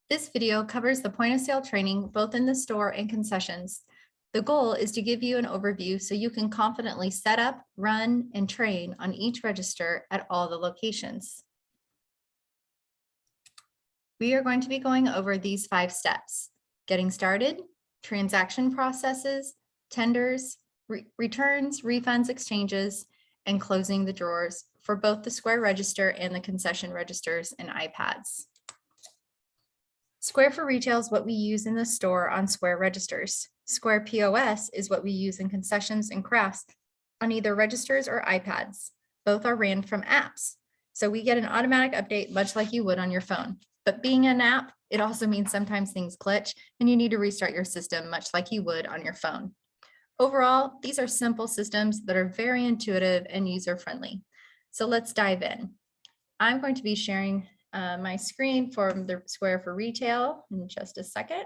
This video covers the point of sale training both in the store and concessions. The goal is to give you an overview so you can confidently set up, run, and train on each register at all the locations. We are going to be going over these 5 steps: getting started, transaction processes, tenders, returns, refunds, exchanges, and closing the drawers for both the Square register and the concession registers and iPads. Square for Retail is what we use in the store on Square registers. Square POS is what we use in concessions and crafts on either registers or iPads. Both are ran from apps, so we get an automatic update much like you would on your phone. But being an app, it also means sometimes things glitch and you need to restart your system much like you would on your phone. Overall, these are simple systems that are very intuitive and user-friendly. So let's dive in. I'm going to be sharing my screen from the Square for Retail in just a second.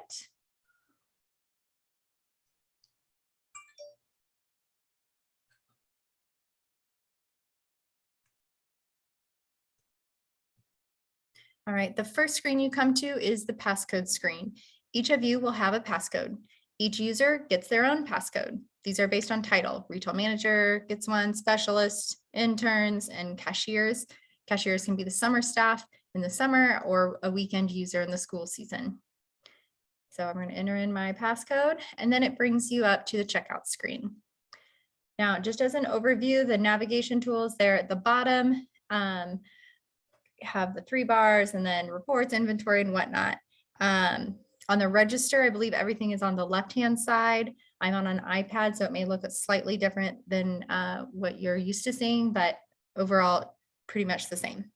All right, the first screen you come to is the passcode screen. Each of you will have a passcode. Each user gets their own passcode. These are based on title. Retail manager gets one, specialists, interns, and cashiers. Cashiers can be the summer staff in the summer or a weekend user in the school season. So I'm going to enter in my passcode, and then it brings you up to the checkout screen. Now, just as an overview, the navigation tools there at the bottom have the 3 bars and then reports, inventory, and whatnot. On the register, I believe everything is on the left-hand side. I'm on an iPad, so it may look slightly different than what you're used to seeing, but overall, pretty much the same.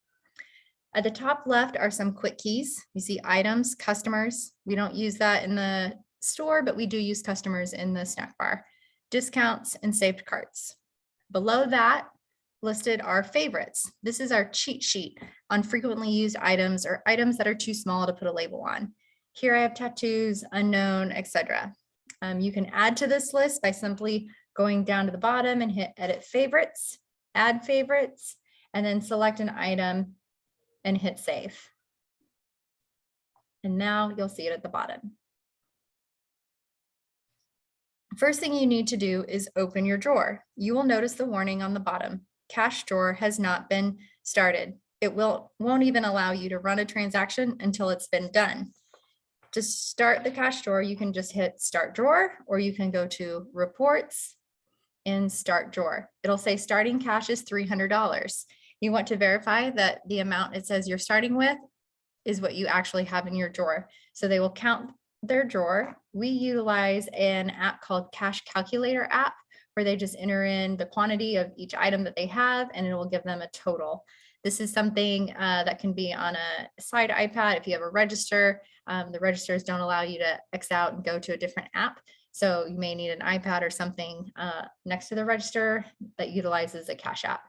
At the top left are some quick keys. You see items, customers. We don't use that in the store, but we do use customers in the snack bar. Discounts and saved carts. Below that, listed are favorites. This is our cheat sheet on frequently used items or items that are too small to put a label on. Here I have tattoos, unknown, etc. You can add to this list by simply going down to the bottom and hit edit favorites, add favorites, and then select an item and hit save. And now you'll see it at the bottom. First thing you need to do is open your drawer. You will notice the warning on the bottom. Cash drawer has not been started. It won't even allow you to run a transaction until it's been done. To start the cash drawer, you can just hit start drawer, or you can go to reports and start drawer. It'll say starting cash is $300. You want to verify that the amount it says you're starting with is what you actually have in your drawer. So they will count their drawer. We utilize an app called Cash Calculator app, where they just enter in the quantity of each item that they have, and it will give them a total. This is something that can be on a side iPad. If you have a register, the registers don't allow you to X out and go to a different app. So you may need an iPad or something next to the register that utilizes a cash app.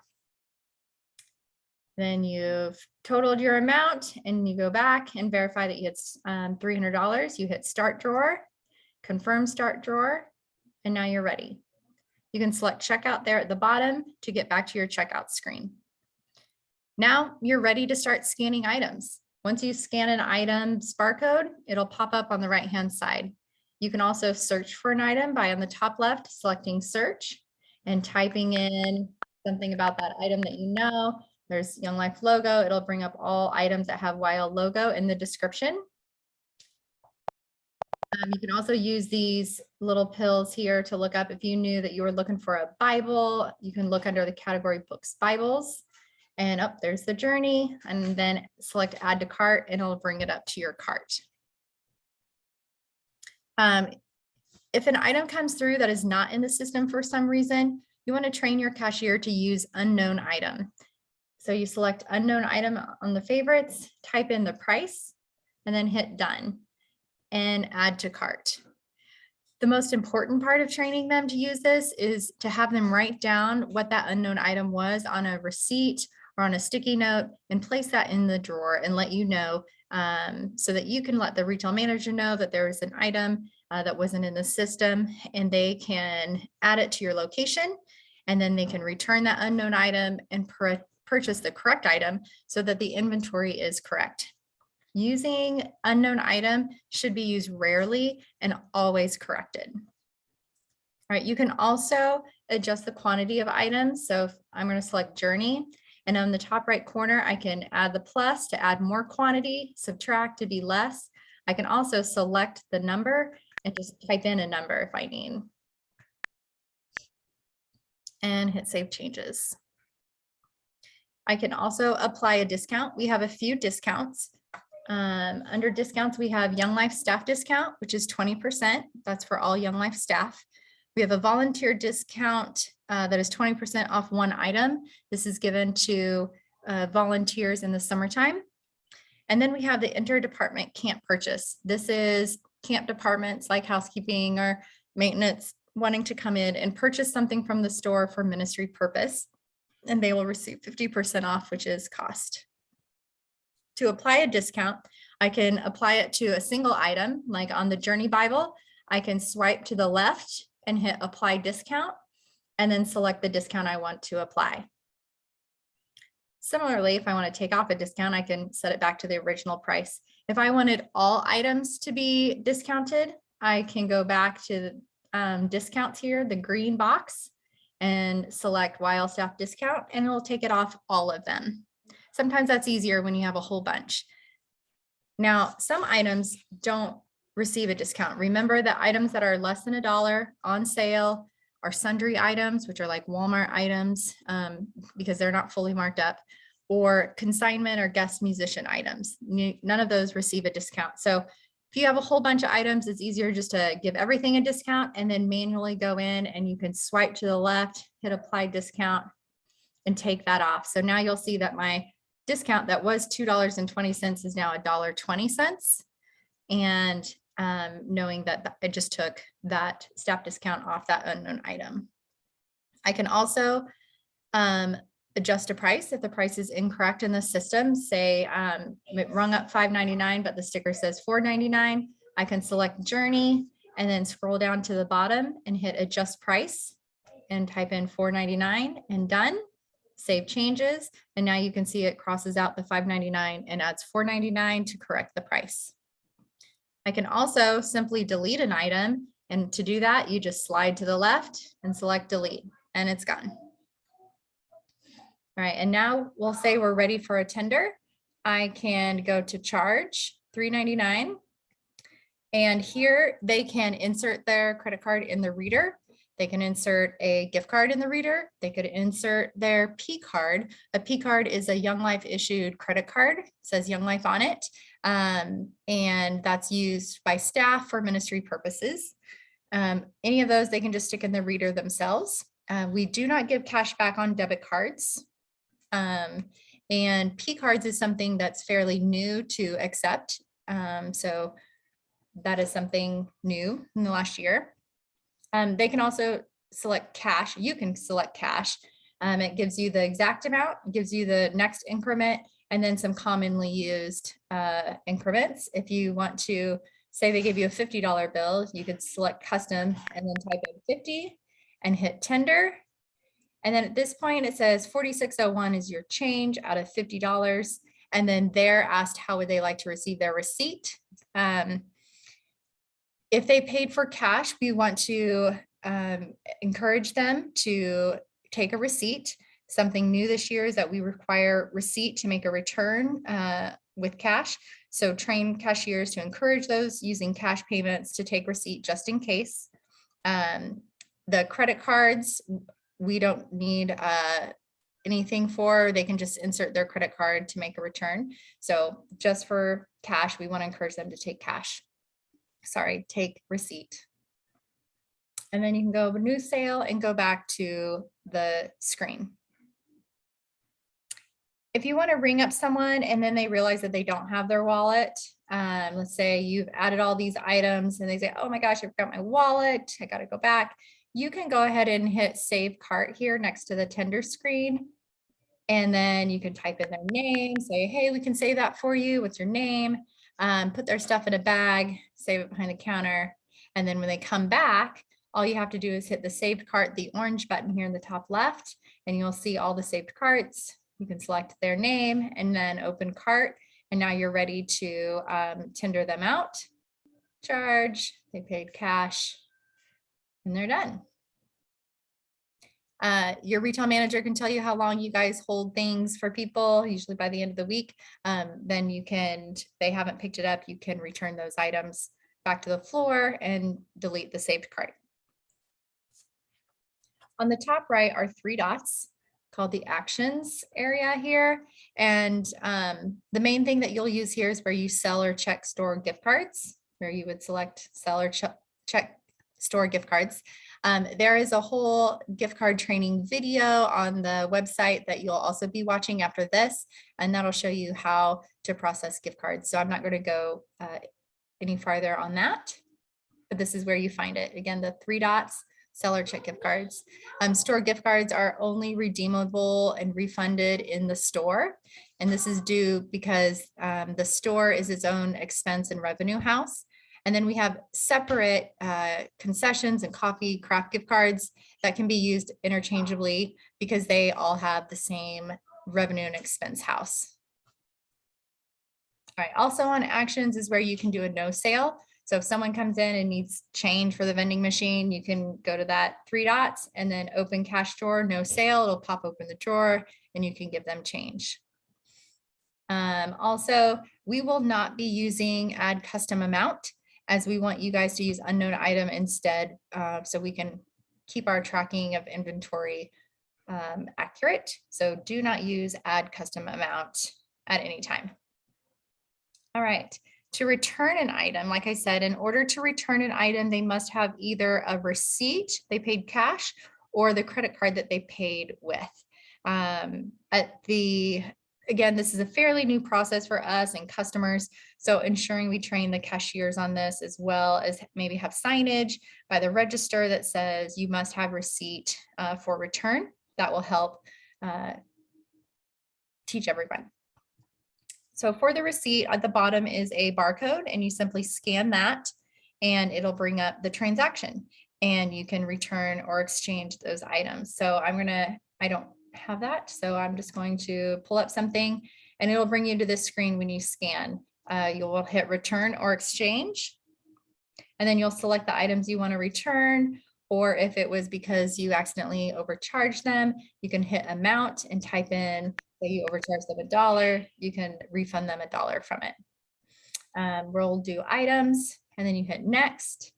Then you've totaled your amount and you go back and verify that you had $300. You hit start drawer, confirm start drawer, and now you're ready. You can select checkout there at the bottom to get back to your checkout screen. Now you're ready to start scanning items. Once you scan an item's barcode, it'll pop up on the right-hand side. You can also search for an item by on the top left, selecting search and typing in something about that item that you know. There's Young Life logo. It'll bring up all items that have YL logo in the description. You can also use these little pills here to look up if you knew that you were looking for a Bible. You can look under the category books, Bibles, and up there's the journey, and then select add to cart and it'll bring it up to your cart. If an item comes through that is not in the system for some reason, you want to train your cashier to use unknown item. So you select unknown item on the favorites, type in the price, and then hit done and add to cart. The most important part of training them to use this is to have them write down what that unknown item was on a receipt or on a sticky note and place that in the drawer and let you know so that you can let the retail manager know that there is an item that wasn't in the system, and they can add it to your location, and then they can return that unknown item and purchase the correct item so that the inventory is correct. Using unknown item should be used rarely and always corrected. All right, you can also adjust the quantity of items. So if I'm going to select journey, and on the top right corner, I can add the plus to add more quantity, subtract to be less. I can also select the number and just type in a number if I need. And hit save changes. I can also apply a discount. We have a few discounts. Under discounts, we have Young Life staff discount, which is 20%. That's for all Young Life staff. We have a volunteer discount that is 20% off one item. This is given to volunteers in the summertime. And then we have the interdepartment camp purchase. This is camp departments like housekeeping or maintenance wanting to come in and purchase something from the store for ministry purpose, and they will receive 50% off, which is cost. To apply a discount, I can apply it to a single item, like on the Journey Bible. I can swipe to the left and hit apply discount, and then select the discount I want to apply. Similarly, if I want to take off a discount, I can set it back to the original price. If I wanted all items to be discounted, I can go back to discounts here, the green box, and select YL staff discount, and it'll take it off all of them. Sometimes that's easier when you have a whole bunch. Now, some items don't receive a discount. Remember that items that are less than $1 on sale are sundry items, which are like Walmart items because they're not fully marked up, or consignment or guest musician items. None of those receive a discount. So if you have a whole bunch of items, it's easier just to give everything a discount and then manually go in and you can swipe to the left, hit apply discount, and take that off. So now you'll see that my discount that was $2.20 is now $1.20. And knowing that I just took that staff discount off that unknown item. I can also adjust a price if the price is incorrect in the system. Say it rung up $5.99, but the sticker says $4.99. I can select Journey and then scroll down to the bottom and hit adjust price and type in $4.99 and done. Save changes. And now you can see it crosses out the $5.99 and adds $4.99 to correct the price. I can also simply delete an item. And to do that, you just slide to the left and select delete, and it's gone. All right, and now we'll say we're ready for a tender. I can go to charge $3.99. And here they can insert their credit card in the reader. They can insert a gift card in the reader. They could insert their P card. A P card is a Young Life issued credit card. It says Young Life on it. And that's used by staff for ministry purposes. Any of those they can just stick in the reader themselves. We do not give cash back on debit cards. And P cards is something that's fairly new to accept. So that is something new in the last year. They can also select cash. You can select cash. It gives you the exact amount, gives you the next increment, and then some commonly used increments. If you want to say they give you a $50 bill, you could select custom and then type in 50 and hit tender. And then at this point, it says 4601 is your change out of $50. And then they're asked how would they like to receive their receipt. If they paid for cash, we want to encourage them to take a receipt. Something new this year is that we require receipt to make a return with cash. So train cashiers to encourage those using cash payments to take receipt just in case. The credit cards, we don't need anything for. They can just insert their credit card to make a return. So just for cash, we want to encourage them to take cash. Sorry, take receipt. And then you can go new sale and go back to the screen. If you want to ring up someone and then they realize that they don't have their wallet, let's say you've added all these items and they say, oh my gosh, I forgot my wallet, I got to go back. You can go ahead and hit save cart here next to the tender screen. And then you can type in their name, say, hey, we can save that for you. What's your name? Put their stuff in a bag, save it behind the counter. And then when they come back, all you have to do is hit the saved cart, the orange button here in the top left, and you'll see all the saved carts. You can select their name and then open cart, and now you're ready to tender them out. Charge, they paid cash, and they're done. Your retail manager can tell you how long you guys hold things for people, usually by the end of the week. Then you can, if they haven't picked it up, you can return those items back to the floor and delete the saved cart. On the top right are 3 dots called the actions area here. And the main thing that you'll use here is where you sell or check store gift cards, where you would select sell or check store gift cards. There is a whole gift card training video on the website that you'll also be watching after this, and that'll show you how to process gift cards. So I'm not going to go any farther on that, but this is where you find it. Again, the 3 dots, sell or check gift cards. Store gift cards are only redeemable and refunded in the store. And this is due because the store is its own expense and revenue house. And then we have separate concessions and coffee craft gift cards that can be used interchangeably because they all have the same revenue and expense house. All right, also on actions is where you can do a no sale. So if someone comes in and needs change for the vending machine, you can go to that 3 dots and then open cash drawer, no sale, it'll pop open the drawer and you can give them change. Also, we will not be using add custom amount, as we want you guys to use unknown item instead, so we can keep our tracking of inventory accurate. So do not use add custom amount at any time. All right, to return an item, like I said, in order to return an item, they must have either a receipt, they paid cash, or the credit card that they paid with. Again, this is a fairly new process for us and customers, so ensuring we train the cashiers on this, as well as maybe have signage by the register that says you must have receipt for return. That will help teach everyone. So for the receipt, at the bottom is a barcode, and you simply scan that and it'll bring up the transaction and you can return or exchange those items. So I don't have that, so I'm just going to pull up something and it'll bring you to this screen. When you scan, you'll hit return or exchange, and then you'll select the items you want to return, or if it was because you accidentally overcharged them, you can hit amount and type in, say you overcharged them $1, you can refund them $1 from it. We'll do items, and then you hit next,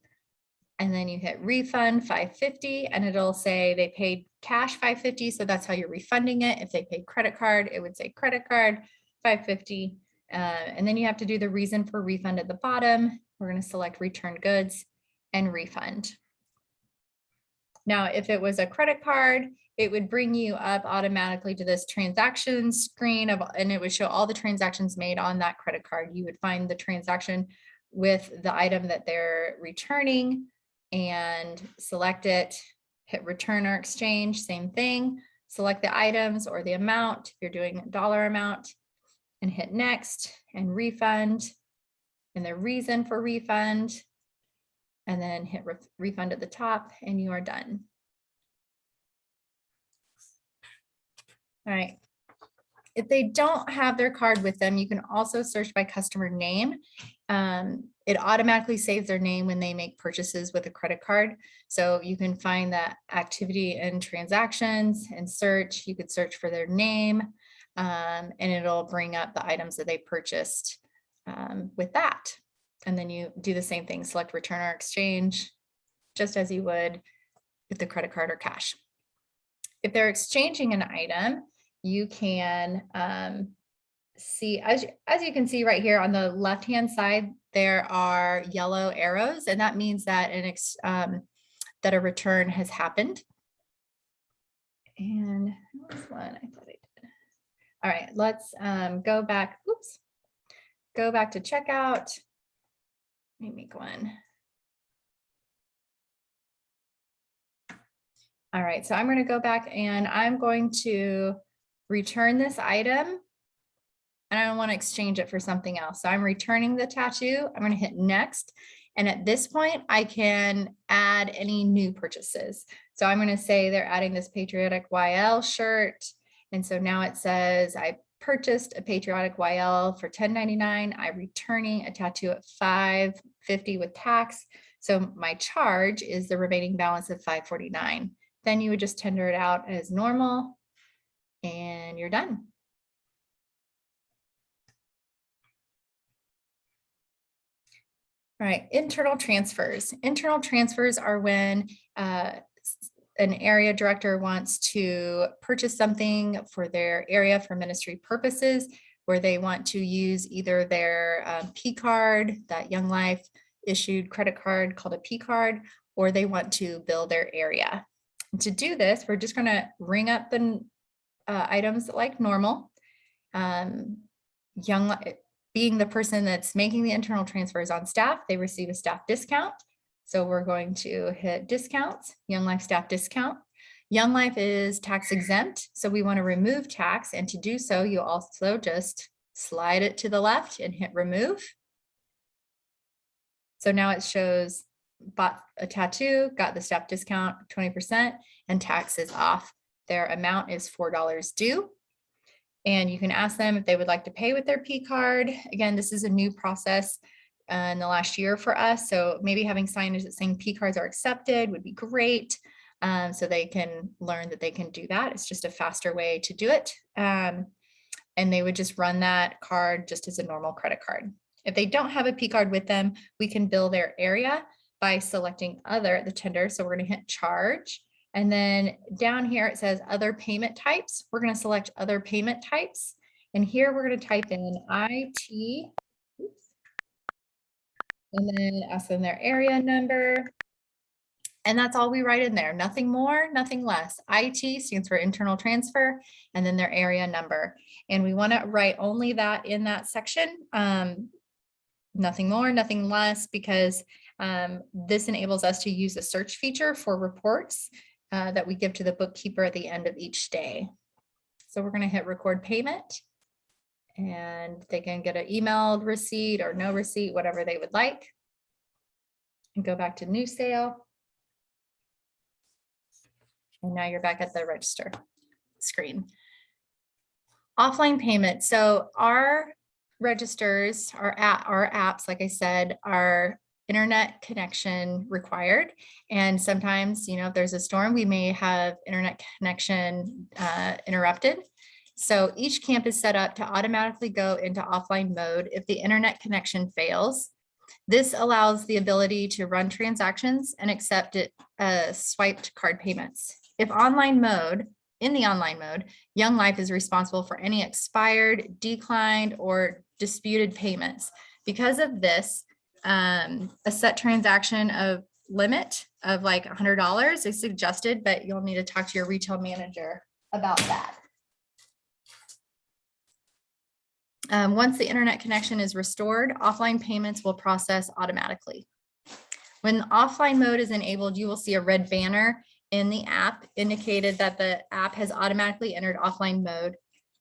and then you hit refund $5.50, and it'll say they paid cash $5.50, so that's how you're refunding it. If they paid credit card, it would say credit card $5.50, and then you have to do the reason for refund at the bottom. We're going to select return goods and refund. Now, if it was a credit card, it would bring you up automatically to this transaction screen and it would show all the transactions made on that credit card. You would find the transaction with the item that they're returning and select it, hit return or exchange, same thing, select the items or the amount if you're doing a dollar amount, and hit next and refund, and the reason for refund, and then hit refund at the top, and you are done. All right. If they don't have their card with them, you can also search by customer name. It automatically saves their name when they make purchases with a credit card. So you can find that activity and transactions and search. You could search for their name, and it'll bring up the items that they purchased with that. And then you do the same thing, select return or exchange, just as you would with the credit card or cash. If they're exchanging an item, you can see, as you can see right here on the left-hand side, there are yellow arrows, and that means that that a return has happened. And what was one? I thought I did. All right, let's go back. Oops, go back to checkout. Let me make one. All right, so I'm going to go back and I'm going to return this item, and I want to exchange it for something else. So I'm returning the tattoo. I'm going to hit next. And at this point, I can add any new purchases. So I'm going to say they're adding this patriotic YL shirt. And so now it says I purchased a patriotic YL for $10.99. I'm returning a tattoo at $5.50 with tax. So my charge is the remaining balance of $5.49. Then you would just tender it out as normal and you're done. All right, internal transfers. Internal transfers are when an area director wants to purchase something for their area for ministry purposes, where they want to use either their P card, that Young Life issued credit card called a P card, or they want to bill their area. And to do this, we're just going to ring up the items like normal. Being the person that's making the internal transfers on staff, they receive a staff discount. So we're going to hit discounts, Young Life staff discount. Young Life is tax exempt, so we want to remove tax. And to do so, you also just slide it to the left and hit remove. So now it shows bought a tattoo, got the staff discount 20%, and tax is off. Their amount is $4 due. And you can ask them if they would like to pay with their P card. Again, this is a new process in the last year for us. So maybe having signage that saying P cards are accepted would be great. So they can learn that they can do that. It's just a faster way to do it. And they would just run that card just as a normal credit card. If they don't have a P card with them, we can bill their area by selecting other at the tender. So we're going to hit charge. And then down here, it says other payment types. We're going to select other payment types. And here we're going to type in IT, and then ask them their area number. And that's all we write in there. Nothing more, nothing less. IT stands for internal transfer, and then their area number. And we want to write only that in that section. Nothing more, nothing less, because this enables us to use a search feature for reports that we give to the bookkeeper at the end of each day. So we're going to hit record payment, and they can get an emailed receipt or no receipt, whatever they would like. And go back to new sale. And now you're back at the register screen. Offline payment. So our registers, our apps, like I said, are internet connection required. And sometimes, if there's a storm, we may have internet connection interrupted. So each camp is set up to automatically go into offline mode if the internet connection fails. This allows the ability to run transactions and accept swiped card payments. In the online mode, Young Life is responsible for any expired, declined, or disputed payments. Because of this, a set transaction of limit of like $100 is suggested, but you'll need to talk to your retail manager about that. Once the internet connection is restored, offline payments will process automatically. When offline mode is enabled, you will see a red banner in the app indicated that the app has automatically entered offline mode.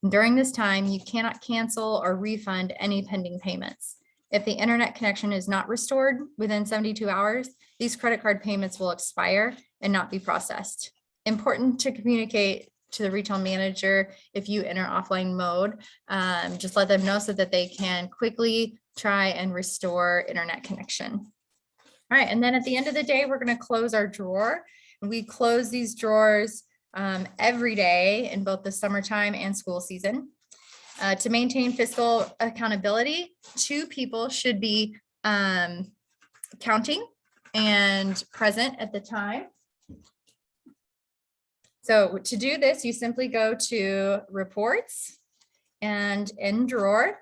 During this time, you cannot cancel or refund any pending payments. If the internet connection is not restored within 72 hours, these credit card payments will expire and not be processed. Important to communicate to the retail manager if you enter offline mode. Just let them know so that they can quickly try and restore internet connection. All right, and then at the end of the day, we're going to close our drawer. We close these drawers every day in both the summertime and school season. To maintain fiscal accountability, 2 people should be counting and present at the time. So to do this, you simply go to reports and in drawer.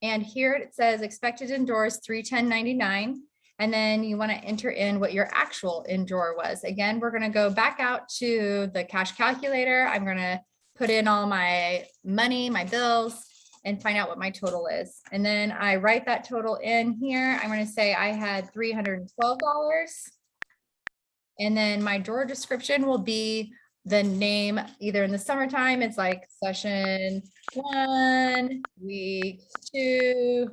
And here it says expected in drawers 310.99. And then you want to enter in what your actual in drawer was. Again, we're going to go back out to the cash calculator. I'm going to put in all my money, my bills, and find out what my total is. And then I write that total in here. I'm going to say I had $312. And then my drawer description will be the name, either in the summertime, it's like session 1, week 2,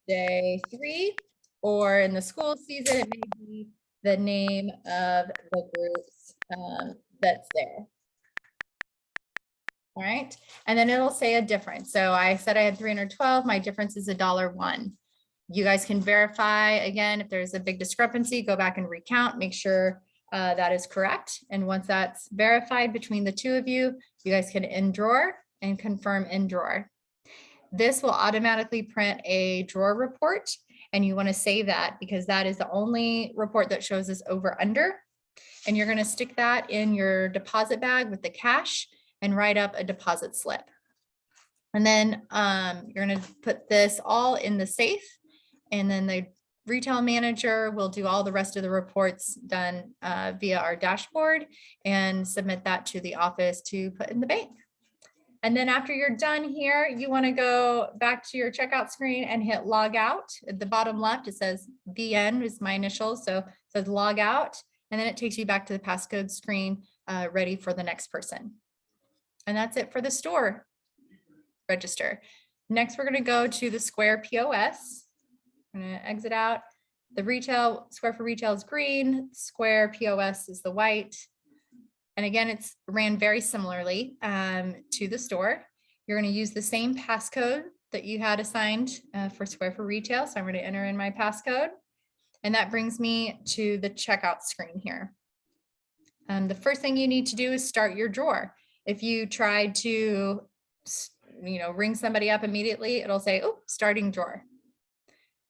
day 3. Or in the school season, it may be the name of the groups that's there. All right. And then it'll say a difference. So I said I had 312, my difference is $1.01. You guys can verify again, if there's a big discrepancy, go back and recount, make sure that is correct. And once that's verified between the two of you, you guys can end drawer and confirm end drawer. This will automatically print a drawer report, and you want to save that because that is the only report that shows us over under. And you're going to stick that in your deposit bag with the cash and write up a deposit slip. And then you're going to put this all in the safe, and then the retail manager will do all the rest of the reports done via our dashboard and submit that to the office to put in the bank. And then after you're done here, you want to go back to your checkout screen and hit log out. At the bottom left, it says VN is my initials, so it says log out, and then it takes you back to the passcode screen ready for the next person. And that's it for the store register. Next, we're going to go to the Square POS. I'm going to exit out. The retail, Square for Retail is green, Square POS is the white. And again, it's ran very similarly to the store. You're going to use the same passcode that you had assigned for Square for Retail. So I'm going to enter in my passcode. And that brings me to the checkout screen here. The first thing you need to do is start your drawer. If you try to, ring somebody up immediately, it'll say, oh, starting drawer.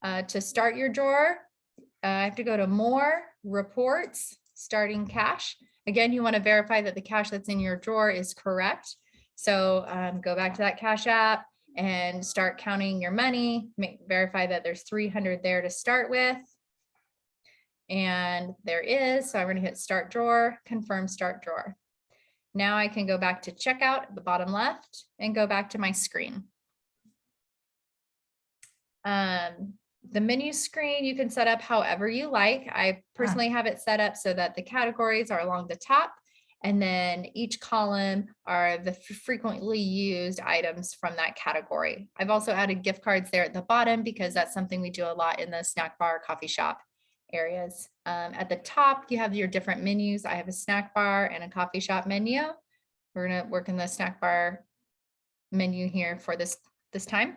To start your drawer, I have to go to More, Reports, Starting Cash. Again, you want to verify that the cash that's in your drawer is correct. So go back to that cash app and start counting your money. Verify that there's 300 there to start with. And there is, so I'm going to hit Start Drawer, confirm Start Drawer. Now I can go back to Checkout at the bottom left and go back to my screen. The menu screen you can set up however you like. I personally have it set up so that the categories are along the top, and then each column are the frequently used items from that category. I've also added gift cards there at the bottom because that's something we do a lot in the snack bar, coffee shop areas. At the top, you have your different menus. I have a snack bar and a coffee shop menu. We're going to work in the snack bar menu here for this time.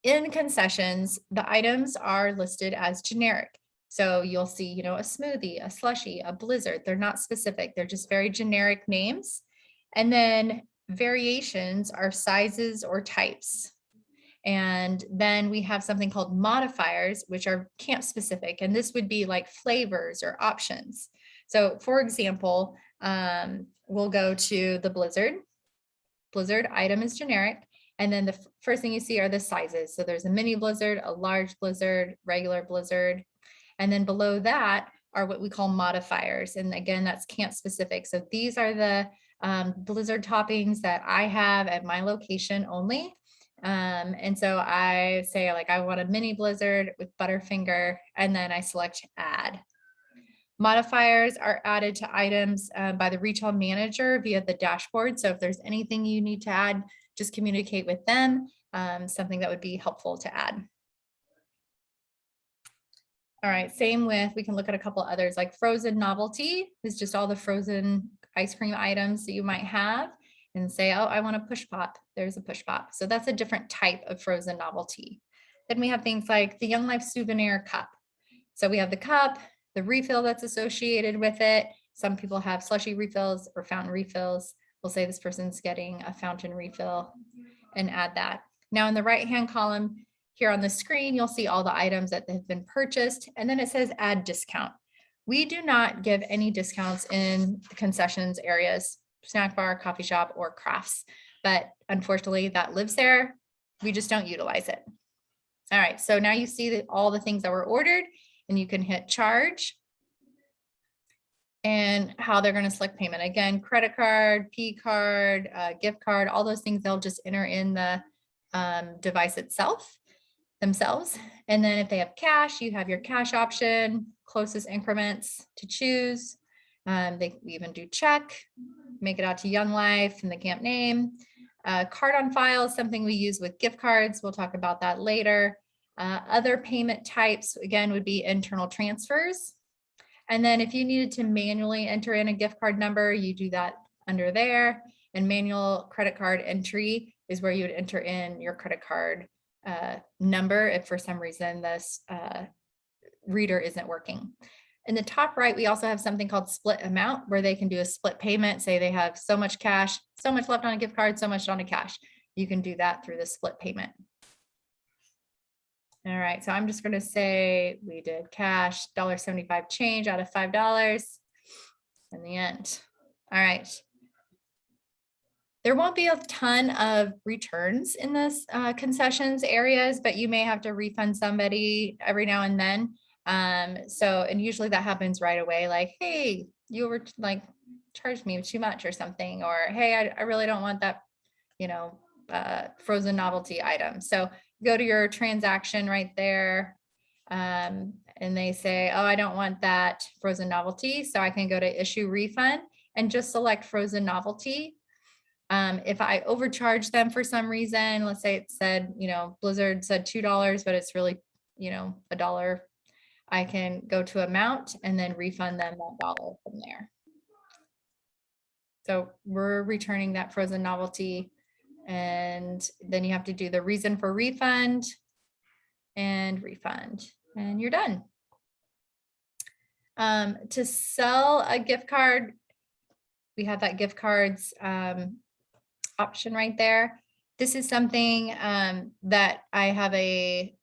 In concessions, the items are listed as generic. So you'll see, a smoothie, a slushie, a blizzard. They're not specific. They're just very generic names. And then variations are sizes or types. And then we have something called modifiers, which are camp specific. And this would be like flavors or options. So for example, we'll go to the blizzard. Blizzard item is generic. And then the first thing you see are the sizes. So there's a mini blizzard, a large blizzard, regular blizzard. And then below that are what we call modifiers. And again, that's camp specific. So these are the blizzard toppings that I have at my location only. And so I say I want a mini blizzard with Butterfinger, and then I select add. Modifiers are added to items by the retail manager via the dashboard. So if there's anything you need to add, just communicate with them, something that would be helpful to add. All right, same with, we can look at a couple others like frozen novelty is just all the frozen ice cream items that you might have, and say, oh, I want a push pop. There's a push pop. So that's a different type of frozen novelty. Then we have things like the Young Life souvenir cup. So we have the cup, the refill that's associated with it. Some people have slushy refills or fountain refills. We'll say this person's getting a fountain refill and add that. Now in the right-hand column here on the screen, you'll see all the items that have been purchased, and then it says add discount. We do not give any discounts in the concessions areas, snack bar, coffee shop, or crafts, but unfortunately that lives there. We just don't utilize it. All right, so now you see that all the things that were ordered, and you can hit charge and how they're going to select payment. Again, credit card, P card, gift card, all those things, they'll just enter in the device themselves. And then if they have cash, you have your cash option, closest increments to choose. We even do check, make it out to Young Life and the camp name. Card on file is something we use with gift cards. We'll talk about that later. Other payment types, again, would be internal transfers. And then if you needed to manually enter in a gift card number, you do that under there. And manual credit card entry is where you would enter in your credit card number if for some reason this reader isn't working. In the top right, we also have something called split amount, where they can do a split payment. Say they have so much cash, so much left on a gift card, so much on a cash. You can do that through the split payment. All right, so I'm just going to say we did cash $1.75 change out of $5 in the end. All right. There won't be a ton of returns in this concessions areas, but you may have to refund somebody every now and then. And usually that happens right away. Like, hey, you were like charged me too much or something, or hey, I really don't want that, frozen novelty item. So go to your transaction right there. And they say, oh, I don't want that frozen novelty. So I can go to issue refund and just select frozen novelty. If I overcharge them for some reason, let's say it said, Blizzard said $2, but it's really, $1, I can go to amount and then refund them that $1 from there. So we're returning that frozen novelty, and then you have to do the reason for refund and refund, and you're done. To sell a gift card, we have that gift cards option right there. This is something that I have a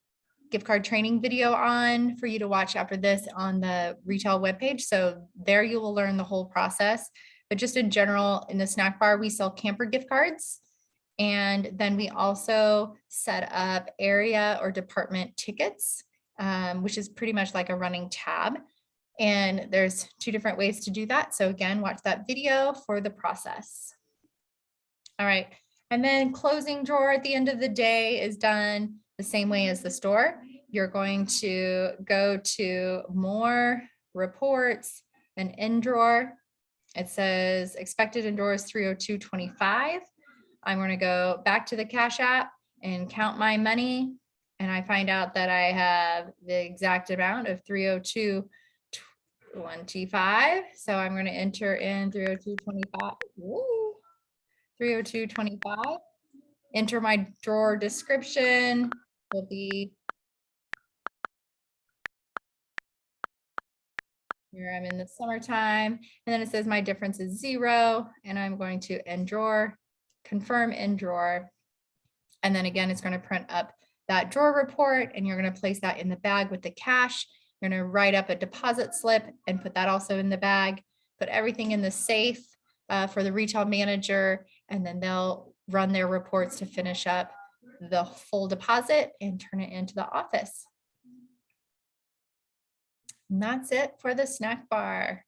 gift card training video on for you to watch after this on the retail webpage. So there you will learn the whole process. But just in general, in the snack bar, we sell camper gift cards. And then we also set up area or department tickets, which is pretty much like a running tab. And there's 2 different ways to do that. So again, watch that video for the process. All right. And then closing drawer at the end of the day is done the same way as the store. You're going to go to more reports and end drawer. It says expected end drawer is 302.25. I'm going to go back to the Cash App and count my money. And I find out that I have the exact amount of 302.25. So I'm going to enter in 302.25. 302.25. Enter my drawer description. Will be here. I'm in the summertime, and then it says my difference is 0, and I'm going to end drawer, confirm end drawer, and then again it's going to print up that drawer report, and you're going to place that in the bag with the cash. You're going to write up a deposit slip and put that also in the bag. Put everything in the safe for the retail manager, and then they'll run their reports to finish up the full deposit and turn it into the office. And that's it for the snack bar.